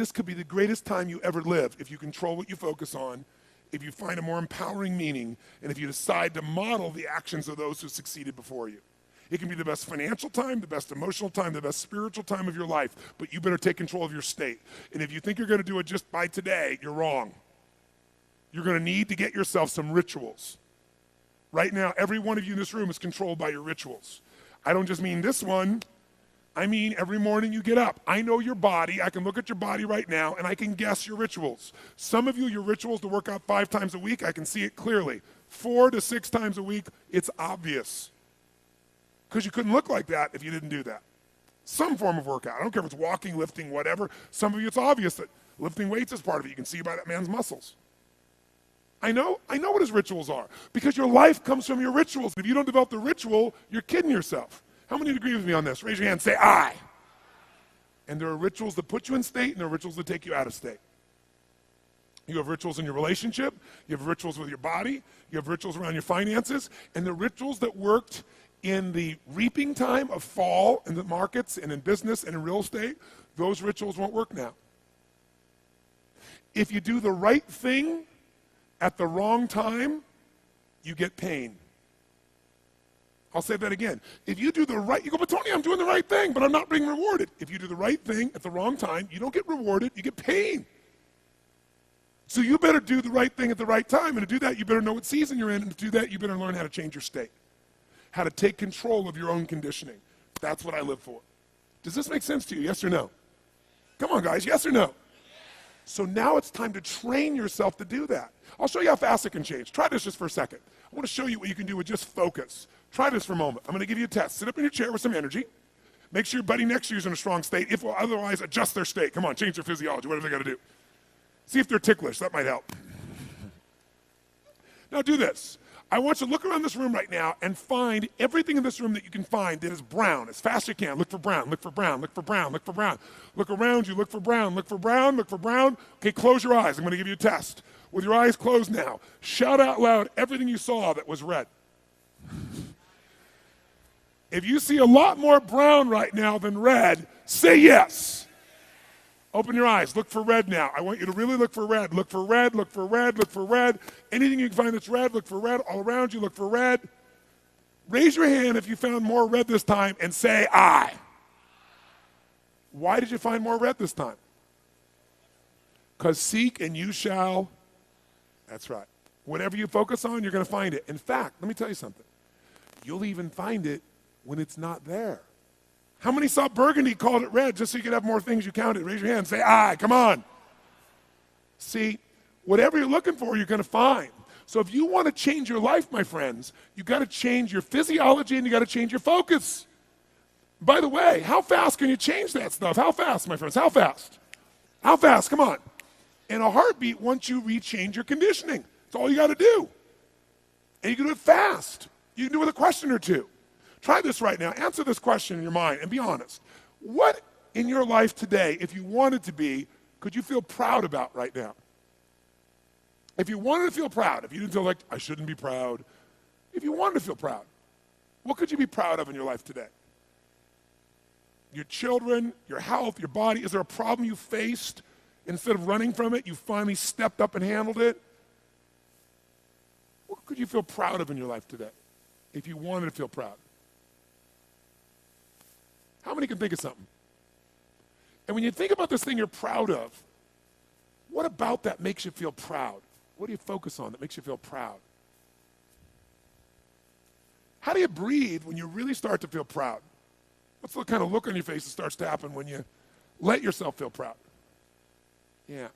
this could be the greatest time you ever live if you control what you focus on, if you find a more empowering meaning, and if you decide to model the actions of those who succeeded before you. It can be the best financial time, the best emotional time, the best spiritual time of your life, but you better take control of your state. And if you think you're going to do it just by today, you're wrong. You're going to need to get yourself some rituals. Right now, every one of you in this room is controlled by your rituals. I don't just mean this one. I mean every morning you get up. I know your body. I can look at your body right now, and I can guess your rituals. Some of you, your rituals to work out 5 times a week, I can see it clearly. 4 to 6 times a week, it's obvious. Because you couldn't look like that if you didn't do that. Some form of workout. I don't care if it's walking, lifting, whatever. Some of you, it's obvious that lifting weights is part of it. You can see by that man's muscles. I know what his rituals are, because your life comes from your rituals. If you don't develop the ritual, you're kidding yourself. How many agree with me on this? Raise your hand, say I. And there are rituals that put you in state, and there are rituals that take you out of state. You have rituals in your relationship, you have rituals with your body, you have rituals around your finances, and the rituals that worked in the reaping time of fall in the markets and in business and in real estate, those rituals won't work now. If you do the right thing at the wrong time, you get pain. I'll say that again. If you do the right, you go, but Tony, I'm doing the right thing, but I'm not being rewarded. If you do the right thing at the wrong time, you don't get rewarded, you get pain. So you better do the right thing at the right time, and to do that, you better know what season you're in, and to do that, you better learn how to change your state, how to take control of your own conditioning. That's what I live for. Does this make sense to you, yes or no? Come on, guys, yes or no? So now it's time to train yourself to do that. I'll show you how fast it can change. Try this just for a second. I want to show you what you can do with just focus. Try this for a moment. I'm going to give you a test. Sit up in your chair with some energy. Make sure your buddy next to you is in a strong state. If otherwise, adjust their state. Come on, change their physiology, whatever they got to do. See if they're ticklish. That might help. Now do this. I want you to look around this room right now and find everything in this room that you can find that is brown as fast as you can. Look for brown, look for brown, look for brown, look for brown. Look around you, look for brown, look for brown, look for brown. Okay, close your eyes. I'm going to give you a test. With your eyes closed now, shout out loud everything you saw that was red. If you see a lot more brown right now than red, say yes. Open your eyes. Look for red now. I want you to really look for red. Look for red, look for red, look for red. Anything you can find that's red, look for red. All around you, look for red. Raise your hand if you found more red this time and say I. Why did you find more red this time? Because seek and you shall. That's right. Whatever you focus on, you're going to find it. In fact, let me tell you something. You'll even find it when it's not there. How many saw burgundy, called it red, just so you could have more things you counted? Raise your hand, say aye, come on. See, whatever you're looking for, you're going to find. So if you want to change your life, my friends, you got to change your physiology and you got to change your focus. By the way, how fast can you change that stuff? How fast, my friends? How fast? How fast? Come on. In a heartbeat, once you rechange your conditioning, that's all you got to do. And you can do it fast. You can do it with a question or two. Try this right now. Answer this question in your mind and be honest. What in your life today, if you wanted to be, could you feel proud about right now? If you wanted to feel proud, if you didn't feel like, I shouldn't be proud, if you wanted to feel proud, what could you be proud of in your life today? Your children, your health, your body. Is there a problem you faced? Instead of running from it, you finally stepped up and handled it? What could you feel proud of in your life today if you wanted to feel proud? How many can think of something? And when you think about this thing you're proud of, what about that makes you feel proud? What do you focus on that makes you feel proud? How do you breathe when you really start to feel proud? What's the kind of look on your face that starts to happen when you let yourself feel proud? Yeah.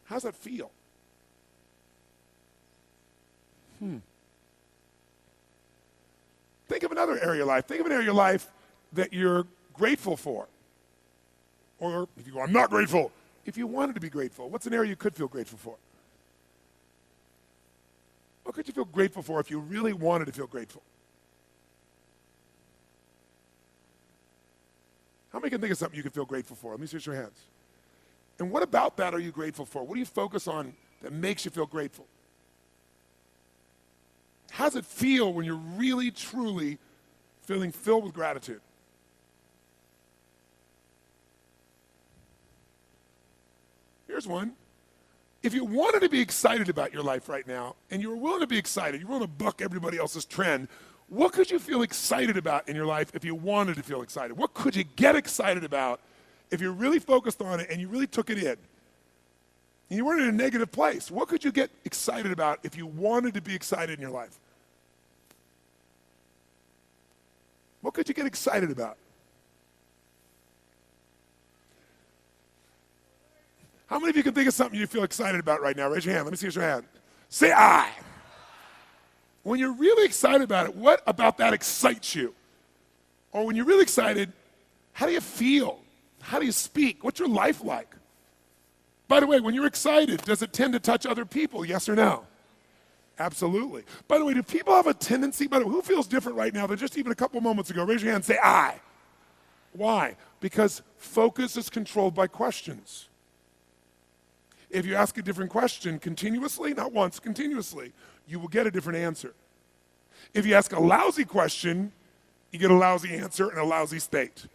How's that feel? Think of another area of life. Think of an area of life that you're grateful for. Or if you go, I'm not grateful. If you wanted to be grateful, what's an area you could feel grateful for? What could you feel grateful for if you really wanted to feel grateful? How many can think of something you could feel grateful for? Let me see your hands. And what about that are you grateful for? What do you focus on that makes you feel grateful? How does it feel when you're really, truly feeling filled with gratitude? Here's one. If you wanted to be excited about your life right now, and you were willing to be excited, you're willing to buck everybody else's trend, what could you feel excited about in your life if you wanted to feel excited? What could you get excited about if you really focused on it and you really took it in? And you weren't in a negative place. What could you get excited about if you wanted to be excited in your life? What could you get excited about? How many of you can think of something you feel excited about right now? Raise your hand. Let me see your hand. Say I. When you're really excited about it, what about that excites you? Or when you're really excited, how do you feel? How do you speak? What's your life like? By the way, when you're excited, does it tend to touch other people, yes or no? Absolutely. By the way, do people have a tendency, by the way, who feels different right now than just even a couple moments ago? Raise your hand and say I. Why? Because focus is controlled by questions. If you ask a different question continuously, not once, continuously, you will get a different answer. If you ask a lousy question, you get a lousy answer and a lousy state.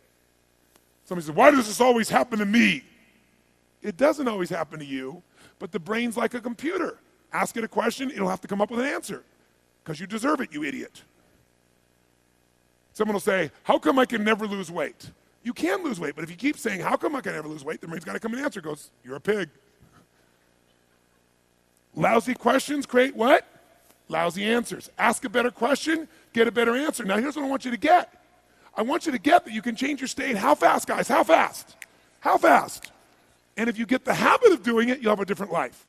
Somebody says, why does this always happen to me? It doesn't always happen to you, but the brain's like a computer. Ask it a question, it'll have to come up with an answer because you deserve it, you idiot. Someone will say, how come I can never lose weight? You can lose weight, but if you keep saying, how come I can never lose weight, the brain's got to come and answer. It goes, you're a pig. Lousy questions create what? Lousy answers. Ask a better question, get a better answer. Now here's what I want you to get. I want you to get that you can change your state. How fast, guys? How fast? How fast? And if you get the habit of doing it, you'll have a different life.